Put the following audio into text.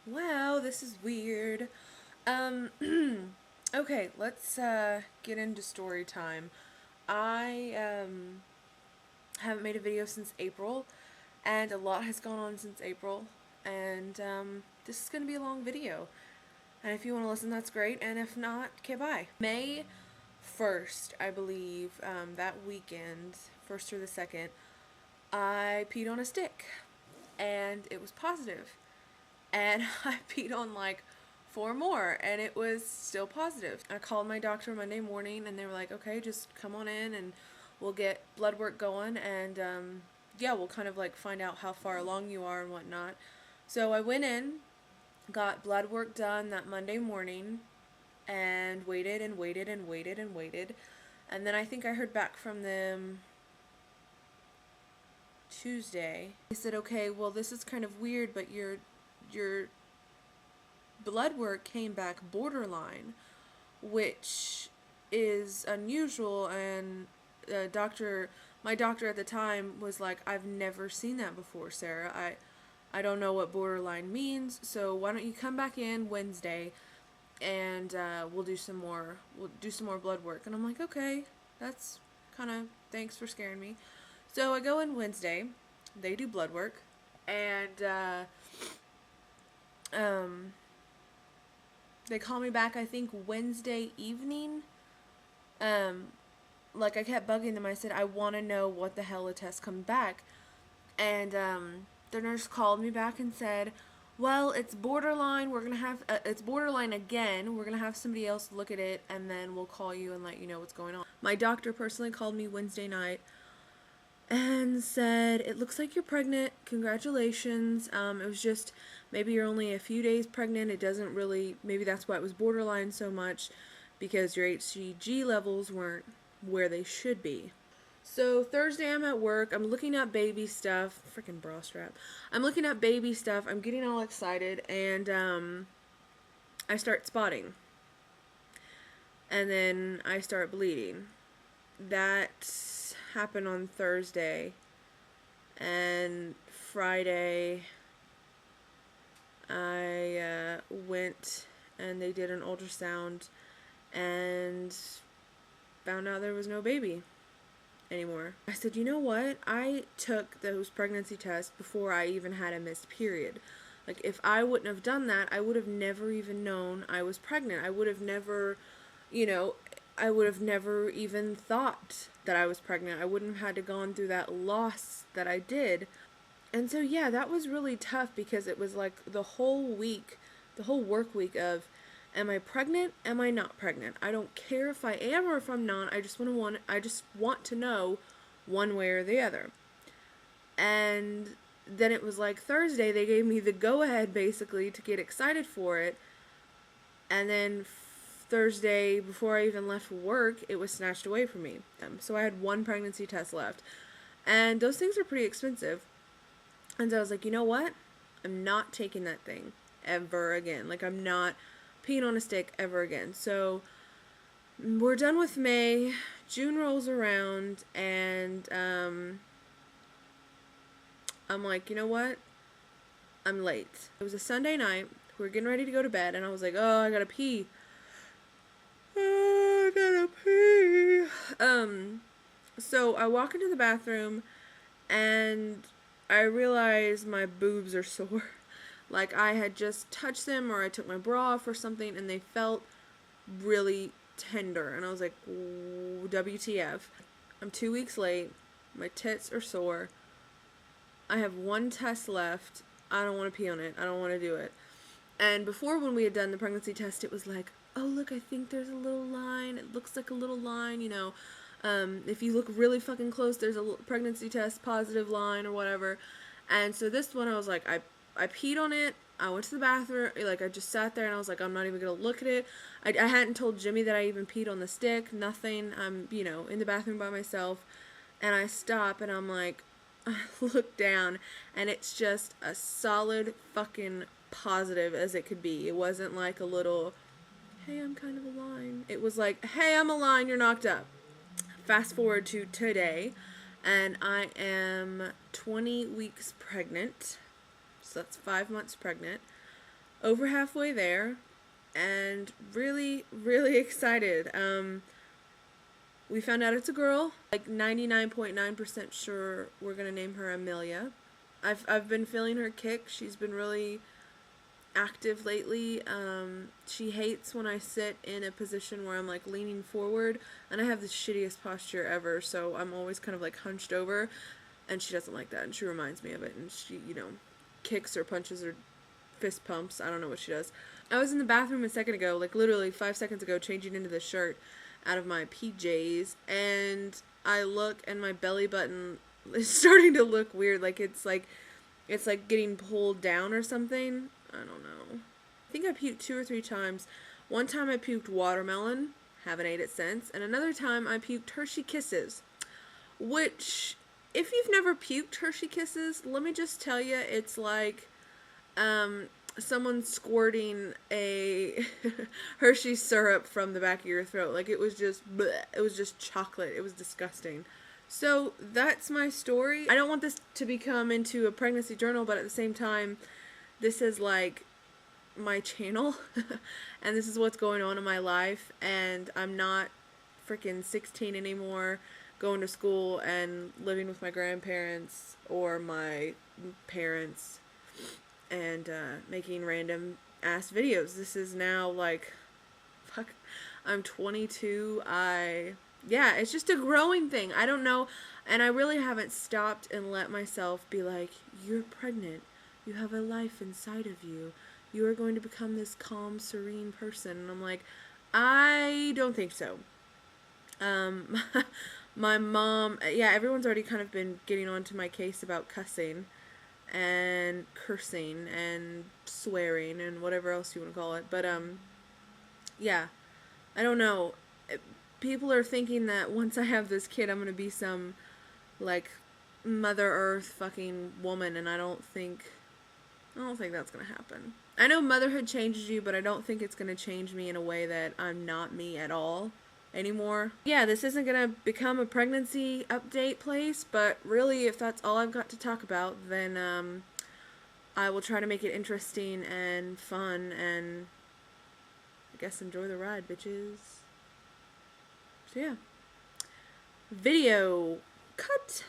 Wow, this is weird. Um, okay, let's get into story time. I haven't made a video since April, and a lot has gone on since April, and this is gonna be a long video. And if you want to listen, that's great, and if not, okay, bye. May 1st, I believe, that weekend, 1st or the 2nd, I peed on a stick, and it was positive. And I peed on like 4 more, and it was still positive. I called my doctor Monday morning, and they were like, okay, just come on in and we'll get blood work going, and yeah, we'll kind of like find out how far along you are and whatnot. So I went in, got blood work done that Monday morning, and waited and waited and waited and waited. And then I think I heard back from them Tuesday. They said, okay, well, this is kind of weird, but your blood work came back borderline, which is unusual. And my doctor at the time was like, I've never seen that before, Sarah. I don't know what borderline means, so why don't you come back in Wednesday, and we'll do some more blood work. And I'm like, okay, that's kind of, thanks for scaring me. So I go in Wednesday, they do blood work, and they call me back, I think, Wednesday evening. Like, I kept bugging them. I said, I want to know what the hell a test come back. And the nurse called me back and said, well, it's borderline. We're going to have, it's borderline again. We're going to have somebody else look at it, and then we'll call you and let you know what's going on. My doctor personally called me Wednesday night and said, it looks like you're pregnant. Congratulations. It was just, maybe you're only a few days pregnant. It doesn't really, maybe that's why it was borderline so much, because your HCG levels weren't where they should be. So Thursday I'm at work. I'm looking at baby stuff. Freaking bra strap. I'm looking at baby stuff. I'm getting all excited, and I start spotting. And then I start bleeding. That happened on Thursday. And Friday I went and they did an ultrasound and found out there was no baby anymore. I said, you know what? I took those pregnancy tests before I even had a missed period. Like, if I wouldn't have done that, I would have never even known I was pregnant. I would have never, I would have never even thought that I was pregnant. I wouldn't have had to gone through that loss that I did. And so, yeah, that was really tough, because it was like the whole week, the whole work week of, am I pregnant? Am I not pregnant? I don't care if I am or if I'm not. I just want to know one way or the other. And then it was like Thursday, they gave me the go-ahead basically to get excited for it. And then Thursday, before I even left work, it was snatched away from me. So I had one pregnancy test left. And those things are pretty expensive. And so I was like, you know what? I'm not taking that thing ever again. Like, I'm not peeing on a stick ever again. So we're done with May. June rolls around, and I'm like, you know what? I'm late. It was a Sunday night. We were getting ready to go to bed, and I was like, oh, I gotta pee. Oh, I gotta pee. So I walk into the bathroom, and I realize my boobs are sore. Like, I had just touched them, or I took my bra off or something, and they felt really tender. And I was like, WTF. I'm 2 weeks late. My tits are sore. I have one test left. I don't want to pee on it. I don't want to do it. And before, when we had done the pregnancy test, it was like, oh, look, I think there's a little line. It looks like a little line, if you look really fucking close, there's a pregnancy test positive line or whatever. And so this one, I was like, I peed on it. I went to the bathroom. Like, I just sat there, and I was like, I'm not even going to look at it. I hadn't told Jimmy that I even peed on the stick. Nothing. I'm, in the bathroom by myself. And I stop, and I'm like, I look down, and it's just a solid fucking positive as it could be. It wasn't like a little, hey, I'm kind of a line. It was like, hey, I'm a line, you're knocked up. Fast forward to today, and I am 20 weeks pregnant. So that's 5 months pregnant. over halfway there and really, really excited. We found out it's a girl. Like 99.9% sure we're gonna name her Amelia. I've been feeling her kick. She's been really active lately. She hates when I sit in a position where I'm like leaning forward, and I have the shittiest posture ever, so I'm always kind of like hunched over, and she doesn't like that, and she reminds me of it, and she, kicks or punches or fist pumps. I don't know what she does. I was in the bathroom a second ago, like literally 5 seconds ago, changing into the shirt out of my PJs, and I look and my belly button is starting to look weird, like it's like getting pulled down or something. I don't know. I think I puked 2 or 3 times. One time I puked watermelon, haven't ate it since, and another time I puked Hershey Kisses, which, if you've never puked Hershey Kisses, let me just tell you, it's like someone squirting a Hershey syrup from the back of your throat. Like, it was just bleh. It was just chocolate. It was disgusting. So that's my story. I don't want this to become into a pregnancy journal, but at the same time, this is like my channel and this is what's going on in my life, and I'm not freaking 16 anymore, going to school and living with my grandparents or my parents and making random ass videos. This is now like, fuck, I'm 22. Yeah, it's just a growing thing. I don't know, and I really haven't stopped and let myself be like, you're pregnant. You have a life inside of you. You are going to become this calm, serene person. And I'm like, I don't think so. My mom, yeah, everyone's already kind of been getting on to my case about cussing and cursing and swearing and whatever else you want to call it. But, yeah, I don't know. People are thinking that once I have this kid, I'm going to be some, like, Mother Earth fucking woman, and I don't think that's going to happen. I know motherhood changes you, but I don't think it's going to change me in a way that I'm not me at all anymore. Yeah, this isn't going to become a pregnancy update place, but really, if that's all I've got to talk about, then I will try to make it interesting and fun, and I guess enjoy the ride, bitches. So yeah. Video cut.